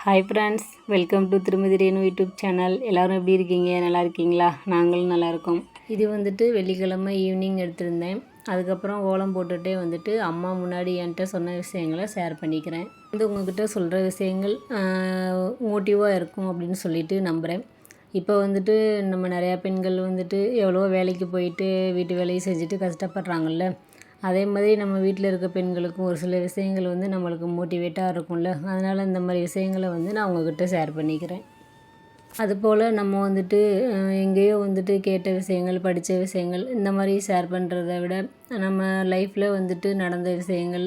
Hi friends, welcome to திருமதி Renu YouTube channel. எல்லோரும் எப்படி இருக்கீங்க? நல்லா இருக்கீங்களா? நாங்களும் நல்லா இருக்கோம். இது வந்துட்டு வெள்ளிக்கிழமை ஈவினிங் எடுத்திருந்தேன். அதுக்கப்புறம் கோலம் போட்டுகிட்டே வந்துட்டு அம்மா முன்னாடி என்கிட்ட சொன்ன விஷயங்களை ஷேர் பண்ணிக்கிறேன். உங்கள்கிட்ட சொல்கிற விஷயங்கள் மோட்டிவாக இருக்கும் அப்படின்னு சொல்லிட்டு நம்புகிறேன். இப்போ வந்துட்டு நம்ம நிறையா பெண்கள் வந்துட்டு எவ்வளோ வேலைக்கு போயிட்டு வீட்டு வேலையை செஞ்சுட்டு கஷ்டப்படுறாங்கல்ல. அதே மாதிரி நம்ம வீட்டில் இருக்க பெண்களுக்கும் ஒரு சில விஷயங்கள் வந்து நம்மளுக்கு மோட்டிவேட்டாக இருக்கும்ல. அதனால் இந்த மாதிரி விஷயங்களை வந்து நான் உங்கள்கிட்ட ஷேர் பண்ணிக்கிறேன். அதுபோல் நம்ம வந்துட்டு எங்கேயோ வந்துட்டு கேட்ட விஷயங்கள், படித்த விஷயங்கள் இந்த மாதிரி ஷேர் பண்ணுறத விட நம்ம லைஃப்பில் வந்துட்டு நடந்த விஷயங்கள்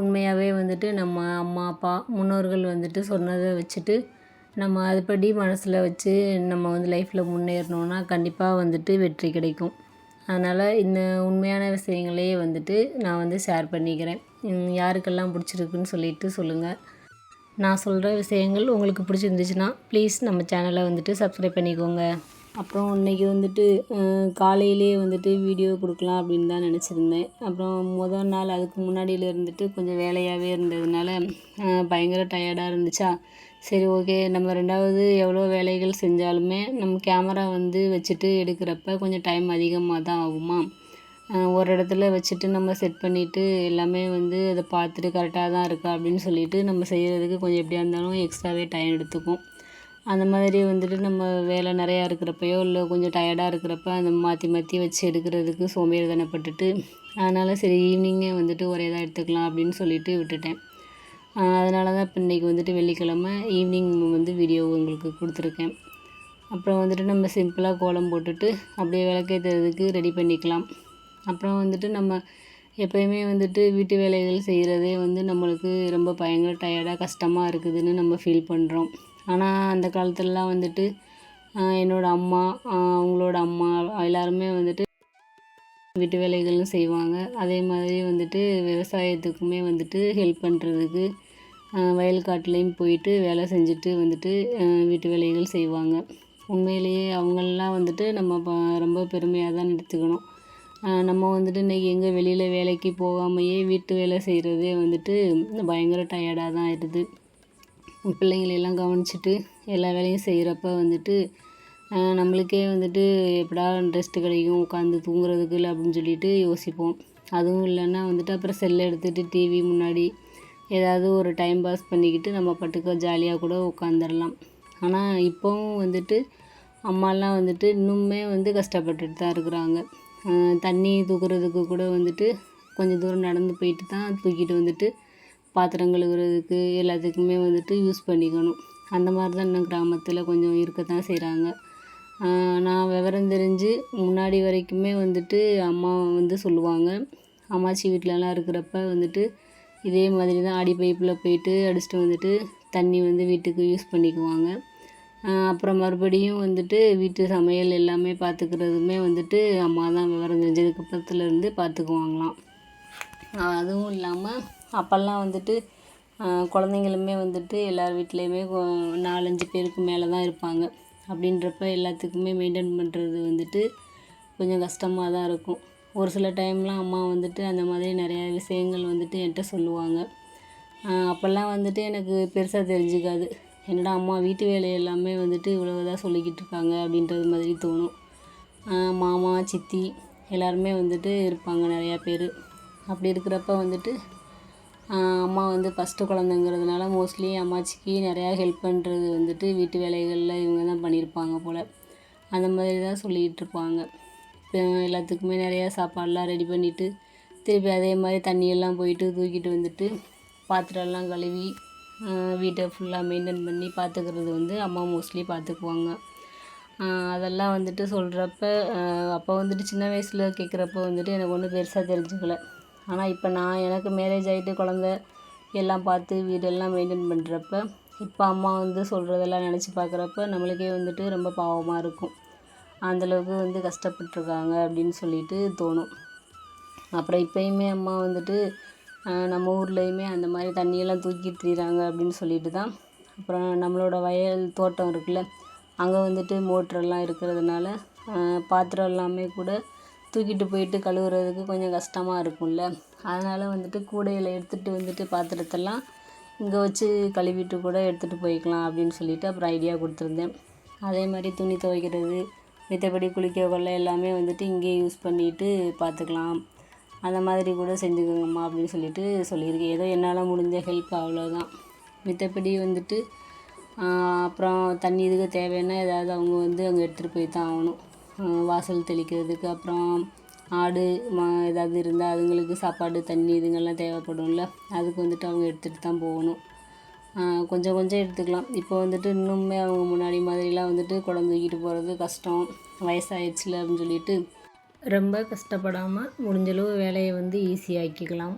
உண்மையாகவே வந்துட்டு நம்ம அம்மா அப்பா முன்னோர்கள் வந்துட்டு சொன்னதை வச்சுட்டு நம்ம அதுபடி மனசில் வச்சு நம்ம வந்து லைஃப்பில் முன்னேறணுன்னா கண்டிப்பாக வந்துட்டு வெற்றி கிடைக்கும். அதனால் இந்த உண்மையான விஷயங்களையே வந்துட்டு நான் வந்து ஷேர் பண்ணிக்கிறேன். யாருக்கெல்லாம் பிடிச்சிருக்குன்னு சொல்லிட்டு சொல்லுங்கள். நான் சொல்கிற விஷயங்கள் உங்களுக்கு பிடிச்சிருந்துச்சுன்னா ப்ளீஸ் நம்ம சேனலை வந்துட்டு சப்ஸ்கிரைப் பண்ணிக்கோங்க. அப்புறம் இன்றைக்கி வந்துட்டு காலையிலே வந்துட்டு வீடியோ கொடுக்கலாம் அப்படின்னு தான் நினச்சிருந்தேன். அப்புறம் முதல் நாள் அதுக்கு முன்னாடியில் இருந்துட்டு கொஞ்சம் வேலையாகவே இருந்ததுனால பயங்கர டயர்டாக இருந்துச்சா, சரி ஓகே, நம்ம ரெண்டாவது எவ்வளோ வேலைகள் செஞ்சாலுமே நம்ம கேமரா வந்து வச்சுட்டு எடுக்கிறப்ப கொஞ்சம் டைம் அதிகமாக தான் ஆகுமா. ஒரு இடத்துல வச்சுட்டு நம்ம செட் பண்ணிவிட்டு எல்லாமே வந்து அதை பார்த்துட்டு கரெக்டாக தான் இருக்கா அப்படின்னு சொல்லிட்டு நம்ம செய்கிறதுக்கு கொஞ்சம் எப்படியா இருந்தாலும் எக்ஸ்ட்ராவே டைம் எடுத்துக்கும். அந்த மாதிரி வந்துட்டு நம்ம வேலை நிறையா இருக்கிறப்பையோ இல்லை கொஞ்சம் டயர்டாக இருக்கிறப்ப அந்த மாற்றி மாற்றி வச்சு எடுக்கிறதுக்கு சோம்பேறித்தனப்பட்டுட்டு, அதனால் சரி ஈவினிங்கே வந்துட்டு ஒரே தான் எடுத்துக்கலாம் அப்படின்னு சொல்லிட்டு விட்டுட்டேன். அதனால தான் இப்போ இன்றைக்கி வந்துட்டு வெள்ளிக்கிழமை ஈவினிங் வந்து வீடியோ உங்களுக்கு கொடுத்துருக்கேன். அப்புறம் வந்துட்டு நம்ம சிம்பிளாக கோலம் போட்டுட்டு அப்படியே விளக்கேற்றுறதுக்கு ரெடி பண்ணிக்கலாம். அப்புறம் வந்துட்டு நம்ம எப்போயுமே வந்துட்டு வீட்டு வேலைகள் செய்கிறதே வந்து நம்மளுக்கு ரொம்ப பயங்கர டயர்டாக கஷ்டமாக இருக்குதுன்னு நம்ம ஃபீல் பண்ணுறோம். ஆனால் அந்த காலத்துலலாம் வந்துட்டு என்னோடய அம்மா, அவங்களோட அம்மா எல்லாருமே வந்துட்டு வீட்டு வேலைகளும் செய்வாங்க. அதே மாதிரி வந்துட்டு விவசாயத்துக்குமே வந்துட்டு ஹெல்ப் பண்ணுறதுக்கு வயல் காட்டுலேயும் போயிட்டு வேலை செஞ்சுட்டு வந்துட்டு வீட்டு வேலைகள் செய்வாங்க. உண்மையிலேயே அவங்களெலாம் வந்துட்டு நம்ம ரொம்ப பெருமையாக தான் எடுத்துக்கணும். நம்ம வந்துட்டு இன்றைக்கி எங்கே வெளியில் வேலைக்கு போகாமையே வீட்டு வேலை செய்கிறதே வந்துட்டு பயங்கர டயர்டாக தான் ஆயிடுது. பிள்ளைங்களெல்லாம் கவனிச்சிட்டு எல்லா வேலையும் செய்கிறப்ப வந்துட்டு நம்மளுக்கே வந்துட்டு எப்படா ரெஸ்ட்டு கிடைக்கும் உட்காந்து தூங்குறதுக்கு இல்லை அப்படின்னு சொல்லிட்டு யோசிப்போம். அதுவும் இல்லைன்னா வந்துட்டு அப்புறம் செல்லை எடுத்துகிட்டு டிவி முன்னாடி ஏதாவது ஒரு டைம் பாஸ் பண்ணிக்கிட்டு நம்ம பாட்டுக்கு ஜாலியாக கூட உட்காந்துடலாம். ஆனால் இப்போவும் வந்துட்டு அம்மாலாம் வந்துட்டு இன்னுமே வந்து கஷ்டப்பட்டுட்டு தான் இருக்கிறாங்க. தண்ணி தூக்குறதுக்கு கூட வந்துட்டு கொஞ்சம் தூரம் நடந்து போயிட்டு தான் தூக்கிட்டு வந்துட்டு பாத்திரம் கழுவுறதுக்கு எல்லாத்துக்குமே வந்துட்டு யூஸ் பண்ணிக்கணும். அந்த மாதிரி தான் இன்னும் கிராமத்தில் கொஞ்சம் இருக்கத்தான் செய்கிறாங்க. நான் விவரம் தெரிஞ்சு முன்னாடி வரைக்குமே வந்துட்டு அம்மா வந்து சொல்லுவாங்க, அம்மாச்சி வீட்டிலலாம் இருக்கிறப்ப வந்துட்டு இதே மாதிரி தான் அடி பைப்பில் போயிட்டு அடிச்சுட்டு வந்துட்டு தண்ணி வந்து வீட்டுக்கு யூஸ் பண்ணிக்குவாங்க. அப்புறம் மறுபடியும் வந்துட்டு வீட்டு சமையல் எல்லாமே பார்த்துக்கிறதுமே வந்துட்டு அம்மா தான் விவரம் தெரிஞ்சதுக்கப்புறத்துலேருந்து பார்த்துக்குவாங்களாம். அதுவும் இல்லாமல் அப்போல்லாம் வந்துட்டு குழந்தைங்களுமே வந்துட்டு எல்லார் வீட்லேயுமே 4-5 பேருக்கு மேலே தான் இருப்பாங்க. அப்படின்றப்ப எல்லாத்துக்குமே மெயின்டைன் பண்ணுறது வந்துட்டு கொஞ்சம் கஷ்டமாக தான் இருக்கும். ஒரு சில டைம்லாம் அம்மா வந்துட்டு அந்த மாதிரி நிறையா விஷயங்கள் வந்துட்டு என்கிட்ட சொல்லுவாங்க. அப்போல்லாம் வந்துட்டு எனக்கு பெருசாக தெரிஞ்சுக்காது. என்னடா அம்மா வீட்டு வேலை எல்லாமே வந்துட்டு இவ்வளவுதான் சொல்லிக்கிட்டு இருக்காங்க அப்படின்றது மாதிரி தோணும். மாமா, சித்தி எல்லாருமே வந்துட்டு இருப்பாங்க நிறையா பேர். அப்படி இருக்கிறப்ப வந்துட்டு அம்மா வந்து ஃபஸ்ட்டு குழந்தைங்கிறதுனால மோஸ்ட்லி அம்மாச்சிக்கு நிறையா ஹெல்ப் பண்ணுறது வந்துட்டு வீட்டு வேலைகளில் இவங்க தான் பண்ணியிருப்பாங்க போல். அந்த மாதிரி தான் சொல்லிக்கிட்டு இருப்பாங்க. எல்லாத்துக்குமே நிறையா சாப்பாடெலாம் ரெடி பண்ணிவிட்டு திருப்பி அதே மாதிரி தண்ணியெல்லாம் போயிட்டு தூக்கிட்டு வந்துட்டு பாத்திரம்லாம் கழுவி வீட்டை ஃபுல்லாக மெயின்டைன் பண்ணி பார்த்துக்கிறது வந்து அம்மா மோஸ்ட்லி பார்த்துக்குவாங்க. அதெல்லாம் வந்துட்டு சொல்கிறப்ப அப்போ வந்துட்டு சின்ன வயசில் கேட்குறப்ப வந்துட்டு எனக்கு ஒன்றும் பெருசாக தெரிஞ்சுக்கல. ஆனால் இப்போ நான் எனக்கு மேரேஜ் ஆகிட்டு குழந்த எல்லாம் பார்த்து வீடெல்லாம் மெயின்டைன் பண்ணுறப்ப இப்போ அம்மா வந்து சொல்கிறதெல்லாம் நினச்சி பார்க்குறப்ப நம்மளுக்கே வந்துட்டு ரொம்ப பாவமாக இருக்கும். அந்தளவுக்கு வந்து கஷ்டப்பட்டுருக்காங்க அப்படின்னு சொல்லிட்டு தோணும். அப்புறம் இப்போயுமே அம்மா வந்துட்டு நம்ம ஊர்லேயுமே அந்த மாதிரி தண்ணியெல்லாம் தூக்கிட்டு திரியிறாங்க அப்படின்னு சொல்லிட்டு தான். அப்புறம் நம்மளோட வயல் தோட்டம் இருக்குல்ல, அங்கே வந்துட்டு மோட்ரெல்லாம் இருக்கிறதுனால பாத்திரம் எல்லாமே கூட தூக்கிட்டு போயிட்டு கழுவுறதுக்கு கொஞ்சம் கஷ்டமாக இருக்கும்ல. அதனால் வந்துட்டு கூடையில் எடுத்துகிட்டு வந்துட்டு பாத்திரத்தெல்லாம் இங்கே வச்சு கழுவிட்டு கூட எடுத்துகிட்டு போய்க்கலாம் அப்படின்னு சொல்லிவிட்டு அப்புறம் ஐடியா கொடுத்துருந்தேன். அதே மாதிரி துணி துவைக்கிறது, மித்தபடி குளிக்க கொள்ள எல்லாமே வந்துட்டு இங்கேயே யூஸ் பண்ணிட்டு பார்த்துக்கலாம். அந்த மாதிரி கூட செஞ்சுக்கோங்கம்மா அப்படின்னு சொல்லிட்டு சொல்லியிருக்கேன். ஏதோ என்னால் முடிஞ்ச ஹெல்ப் அவ்வளோதான். மித்தபடி வந்துட்டு அப்புறம் தண்ணி இதுக்கு தேவைன்னா ஏதாவது அவங்க வந்து அங்கே எடுத்துகிட்டு போய் தான் ஆகணும். வாசல் தெளிக்கிறதுக்கு, அப்புறம் ஆடு ஏதாவது இருந்தால் அதுங்களுக்கு சாப்பாடு தண்ணி இதுங்கெல்லாம் தேவைப்படும்ல, அதுக்கு வந்துட்டு அவங்க எடுத்துகிட்டு தான் போகணும். கொஞ்சம் கொஞ்சம் எடுத்துக்கலாம். இப்போ வந்துட்டு இன்னுமே அவங்க முன்னாடி மாதிரிலாம் வந்துட்டு குடம் தூக்கிட்டு போகிறது கஷ்டம், வயசாகிடுச்சில்ல அப்படின்னு சொல்லிட்டு ரொம்ப கஷ்டப்படாமல் முடிஞ்சளவு வேலையை வந்து ஈஸியாக்கிக்கலாம்.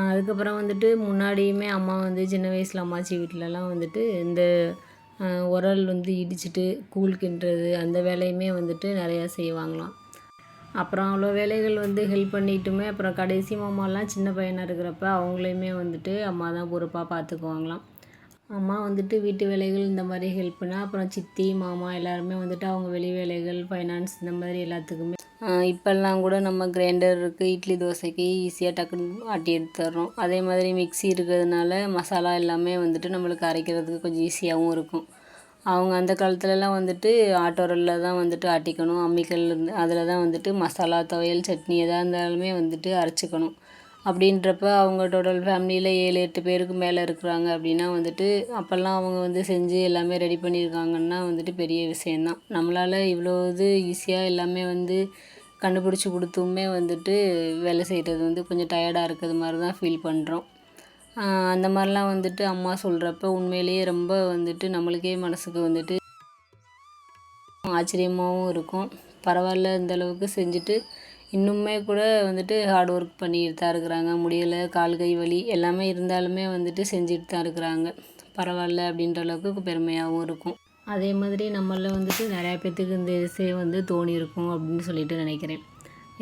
அதுக்கப்புறம் வந்துட்டு முன்னாடியுமே அம்மா வந்து சின்ன வயசில் அம்மாச்சி வீட்டிலலாம் வந்துட்டு இந்த உரல் வந்து இடிச்சிட்டு கூழ் கிண்டுறது அந்த வேலையுமே வந்துட்டு நிறையா செய்வாங்களாம். அப்புறம் அவ்வளோ வேலைகள் வந்து ஹெல்ப் பண்ணிட்டுமே அப்புறம் கடைசி மாமாலாம் சின்ன பையனாக இருக்கிறப்ப அவங்களையுமே வந்துட்டு அம்மா தான் பொறுப்பாக பார்த்துக்குவாங்களாம். அம்மா வந்துட்டு வீட்டு வேலைகள் இந்த மாதிரி ஹெல்ப் பண்ணால் அப்புறம் சித்தி மாமா எல்லாருமே வந்துட்டு அவங்க வெளி வேலைகள், ஃபைனான்ஸ் இந்த மாதிரி எல்லாத்துக்குமே இப்போல்லாம் கூட நம்ம கிரைண்டர் இருக்குது, இட்லி தோசைக்கு ஈஸியாக டக்குன்னு ஆட்டி எடுத்துடுறோம். அதே மாதிரி மிக்ஸி இருக்கிறதுனால மசாலா எல்லாமே வந்துட்டு நம்மளுக்கு அரைக்கிறதுக்கு கொஞ்சம் ஈஸியாகவும் இருக்கும். அவங்க அந்த காலத்துலலாம் வந்துட்டு ஆட்டோரலில் தான் வந்துட்டு ஆட்டிக்கணும், அம்மிக்கல் அதில் தான் வந்துட்டு மசாலா, துவையல், சட்னி எதாக இருந்தாலுமே வந்துட்டு அரைச்சிக்கணும். அப்படின்றப்ப அவங்க டோட்டல் ஃபேமிலியில் 7, 8 பேருக்கு மேலே இருக்கிறாங்க அப்படின்னா வந்துட்டு அப்போல்லாம் அவங்க வந்து செஞ்சு எல்லாமே ரெடி பண்ணியிருக்காங்கன்னா வந்துட்டு பெரிய விஷயந்தான். நம்மளால் இவ்வளோ இது ஈஸியாக எல்லாமே வந்து கண்டுபிடிச்சி கொடுத்துமே வந்துட்டு வேலை செய்கிறது வந்து கொஞ்சம் டயர்டாக இருக்கிறது மாதிரி தான் ஃபீல் பண்ணுறோம். அந்த மாதிரிலாம் வந்துட்டு அம்மா சொல்கிறப்ப உண்மையிலேயே ரொம்ப வந்துட்டு நம்மளுக்கே மனசுக்கு வந்துட்டு ஆச்சரியமாகவும் இருக்கும். பரவாயில்ல, இந்தளவுக்கு செஞ்சுட்டு இன்னுமே கூட வந்துட்டு ஹார்ட் ஒர்க் பண்ணிட்டு தான் இருக்கிறாங்க. முடியலை, கால் கை வலி எல்லாமே இருந்தாலுமே வந்துட்டு செஞ்சுட்டு தான் இருக்கிறாங்க. பரவாயில்ல அப்படின்ற அளவுக்கு பெருமையாகவும் இருக்கும். அதே மாதிரி நம்மளில் வந்துட்டு நிறையா பேர்த்துக்கு இந்த விஷயம் வந்து தோணியிருக்கும் அப்படின்னு சொல்லிட்டு நினைக்கிறேன்.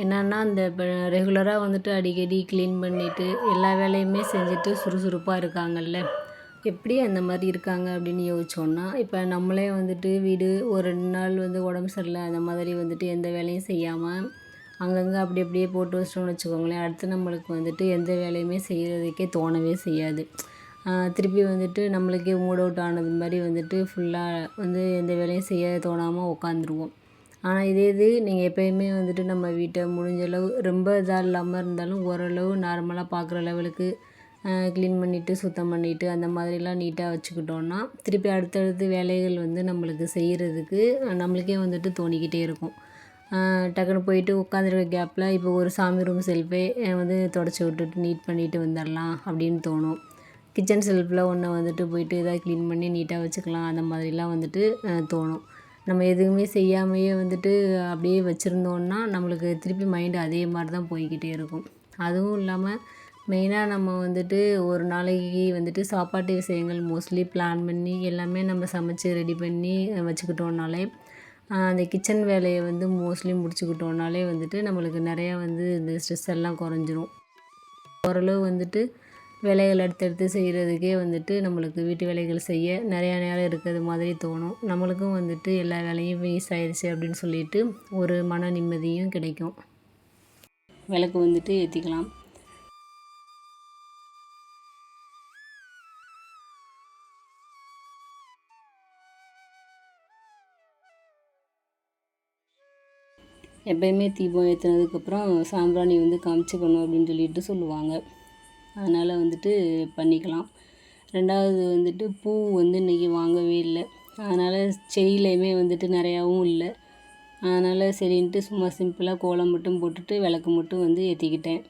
என்னன்னா இந்த இப்போ ரெகுலராக வந்துட்டு அடிக்கடி க்ளீன் பண்ணிவிட்டு எல்லா வேலையுமே செஞ்சுட்டு சுறுசுறுப்பாக இருக்காங்கல்ல, எப்படி அந்த மாதிரி இருக்காங்க அப்படின்னு யோசிச்சோன்னா, இப்போ நம்மளே வந்துட்டு வீடு ஒரு 2 நாள் வந்து உடம்பு சரியில்லை அந்த மாதிரி வந்துட்டு எந்த வேலையும் செய்யாமல் அங்கங்கே அப்படி அப்படியே போட்டு வச்சிட்டோம்னு வச்சுக்கோங்களேன், அடுத்து நம்மளுக்கு வந்துட்டு எந்த வேலையுமே செய்கிறதுக்கே தோணவே செய்யாது. திருப்பி வந்துட்டு நம்மளுக்கே மூட் அவுட் ஆனது மாதிரி வந்துட்டு ஃபுல்லாக வந்து எந்த வேலையும் செய்ய தோணாமல் உட்காந்துருவோம். ஆனால் இது நீங்கள் எப்போயுமே வந்துட்டு நம்ம வீட்டை முடிஞ்சளவு ரொம்ப இதாக இல்லாமல் இருந்தாலும் ஓரளவு நார்மலாக பார்க்குற லெவலுக்கு க்ளீன் பண்ணிவிட்டு சுத்தம் பண்ணிவிட்டு அந்த மாதிரிலாம் நீட்டாக வச்சுக்கிட்டோன்னா திருப்பி அடுத்தடுத்து வேலைகள் வந்து நம்மளுக்கு செய்கிறதுக்கு நம்மளுக்கே வந்துட்டு தோணிக்கிட்டே இருக்கும். டக்குன்னு போயிட்டு உட்காந்துருக்க கேப்பில் இப்போ ஒரு சாமி ரூம் செல்ஃபே வந்து தொடச்சி விட்டுட்டு நீட் பண்ணிவிட்டு வந்துடலாம் அப்படின்னு தோணும். கிச்சன் செல்ஃபில் ஒன்றை வந்துட்டு போயிட்டு எதாவது க்ளீன் பண்ணி நீட்டாக வச்சுக்கலாம் அந்த மாதிரிலாம் வந்துட்டு தோணும். நம்ம எதுவுமே செய்யாமையே வந்துட்டு அப்படியே வச்சுருந்தோன்னா நம்மளுக்கு திருப்பி மைண்டு அதே மாதிரி தான் போய்க்கிட்டே இருக்கும். அதுவும் இல்லாமல் மெயினாக நம்ம வந்துட்டு ஒரு நாளைக்கு வந்துட்டு சாப்பாட்டு விஷயங்கள் மோஸ்ட்லி பிளான் பண்ணி எல்லாமே நம்ம சமைச்சு ரெடி பண்ணி வச்சுக்கிட்டோம்னாலே அந்த கிச்சன் வேலையை வந்து மோஸ்ட்லி முடிச்சுக்கிட்டோம்னாலே வந்துட்டு நம்மளுக்கு நிறையா வந்து இந்த ஸ்ட்ரெஸ் எல்லாம் குறைஞ்சிரும். ஓரளவு வந்துட்டு வேலைகள் அடுத்தடுத்து செய்கிறதுக்கே வந்துட்டு நம்மளுக்கு வீட்டு வேலைகள் செய்ய நிறையா நேரம் இருக்கிறது மாதிரி தோணும். நம்மளுக்கும் வந்துட்டு எல்லா வேலையும் ஃபினிஷ் ஆயிடுச்சு அப்படின்னு சொல்லிட்டு ஒரு மன நிம்மதியும் கிடைக்கும். விளக்கு வந்துட்டு ஏற்றிக்கலாம். எப்போயுமே தீபம் ஏற்றுனதுக்கப்புறம் சாம்பிராணி வந்து காமிச்சிக்கணும் அப்படின்னு சொல்லிட்டு சொல்லுவாங்க. அதனால் வந்துட்டு பண்ணிக்கலாம். 2வது வந்துட்டு பூ வந்து இன்றைக்கி வாங்கவே இல்லை. அதனால் செடியிலையுமே வந்துட்டு நிறையாவும் இல்லை. அதனால் சரின்ட்டு சும்மா சிம்பிளாக கோலம் மட்டும் போட்டுட்டு விளக்கு மட்டும் வந்து ஏற்றிக்கிட்டேன்.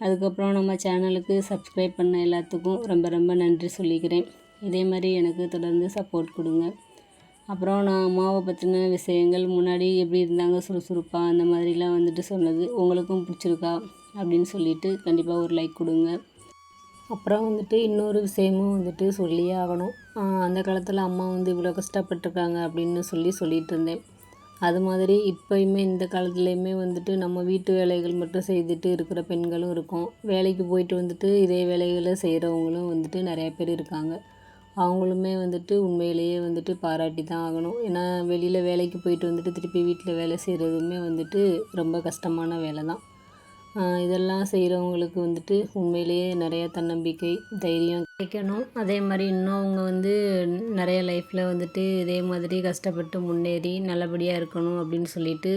அதுக்கப்புறம் நம்ம சேனலுக்கு சப்ஸ்கிரைப் பண்ண எல்லாத்துக்கும் ரொம்ப ரொம்ப நன்றி சொல்லிக்கிறேன். இதே மாதிரி எனக்கு தொடர்ந்து சப்போர்ட் கொடுங்க. அப்புறம் நான் அம்மாவை பற்றின விஷயங்கள் முன்னாடி எப்படி இருந்தாங்க சுறுசுறுப்பாக அந்த மாதிரிலாம் வந்துட்டு சொன்னது உங்களுக்கும் பிடிச்சிருக்கா அப்படின்னு சொல்லிட்டு கண்டிப்பாக ஒரு லைக் கொடுங்க. அப்புறம் வந்துட்டு இன்னொரு விஷயமும் வந்துட்டு சொல்லியே ஆகணும். அந்த காலத்தில் அம்மா வந்து இவ்வளோ கஷ்டப்பட்டுருக்காங்க அப்படின்னு சொல்லிட்டு இருந்தேன். அது மாதிரி இப்போயுமே இந்த காலத்துலேயுமே வந்துட்டு நம்ம வீட்டு வேலைகள் மட்டும் செய்துட்டு இருக்கிற பெண்களும் இருக்கோம். வேலைக்கு போயிட்டு வந்துட்டு இதே வேலைகளை செய்கிறவங்களும் வந்துட்டு நிறையா பேர் இருக்காங்க. அவங்களுமே வந்துட்டு உண்மையிலேயே வந்துட்டு பாராட்டி தான் ஆகணும். ஏன்னா வெளியில் வேலைக்கு போயிட்டு வந்துட்டு திருப்பி வீட்டில் வேலை செய்கிறதுமே வந்துட்டு ரொம்ப கஷ்டமான வேலை தான். இதெல்லாம் செய்கிறவங்களுக்கு வந்துட்டு உண்மையிலேயே நிறைய தன்னம்பிக்கை தைரியம் கிடைக்கணும். அதே மாதிரி இன்னும் அவங்க வந்து நிறைய லைஃப்பில் வந்துட்டு இதே மாதிரி கஷ்டப்பட்டு முன்னேறி நல்லபடியாக இருக்கணும் அப்படின்னு சொல்லிட்டு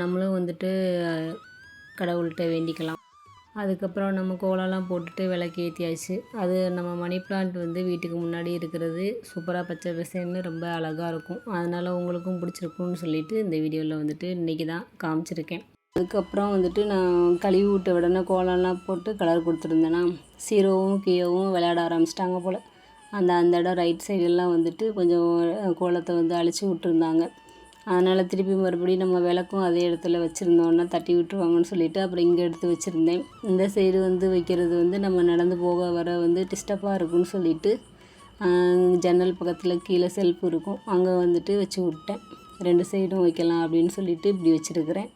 நம்மளும் வந்துட்டு கடவுள்கிட்ட வேண்டிக்கலாம். அதுக்கப்புறம் நம்ம கோலம்லாம் போட்டுட்டு விளக்கு ஏற்றியாச்சு. அது நம்ம மணி பிளான்ட் வந்து வீட்டுக்கு முன்னாடி இருக்கிறது சூப்பராக பச்சை பசேல்னு ரொம்ப அழகாக இருக்கும். அதனால் உங்களுக்கும் பிடிச்சிருக்கும்னு சொல்லிட்டு இந்த வீடியோவில் வந்துட்டு இன்றைக்கி தான் காமிச்சிருக்கேன். அதுக்கப்புறம் வந்துட்டு நான் கழுவி விட்ட உடனே கோலம்லாம் போட்டு கலர் கொடுத்துருந்தேன்னா சீரோவும் கியோவும் விளையாட ஆரம்பிச்சிட்டாங்க போல். அந்த இடம் ரைட் சைடெல்லாம் வந்துட்டு கொஞ்சம் கோலத்தை வந்து அழிச்சு விட்டுருந்தாங்க. அதனால் திருப்பி மறுபடியும் நம்ம விளக்கும் அதே இடத்துல வச்சுருந்தோன்னா தட்டி விட்டுருவாங்கன்னு சொல்லிவிட்டு அப்புறம் இங்கே எடுத்து வச்சுருந்தேன். இந்த சைடு வந்து வைக்கிறது வந்து நம்ம நடந்து போக வர வந்து டிஸ்டர்பாக இருக்குன்னு சொல்லிவிட்டு ஜன்னல் பக்கத்தில் கீழே செல்ஃப் இருக்கும், அங்கே வந்துட்டு வச்சு விட்டேன். 2 சைடும் வைக்கலாம் அப்படின்னு சொல்லிட்டு இப்படி வச்சுருக்கிறேன்.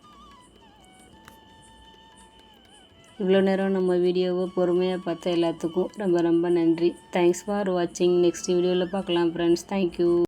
இவ்வளோ நேரம் நம்ம வீடியோவை பொறுமையாக பார்த்த எல்லாத்துக்கும் ரொம்ப ரொம்ப நன்றி. தேங்க்ஸ் ஃபார் வாட்சிங். நெக்ஸ்ட் வீடியோவில் பார்க்கலாம் ஃப்ரெண்ட்ஸ். தேங்க்யூ.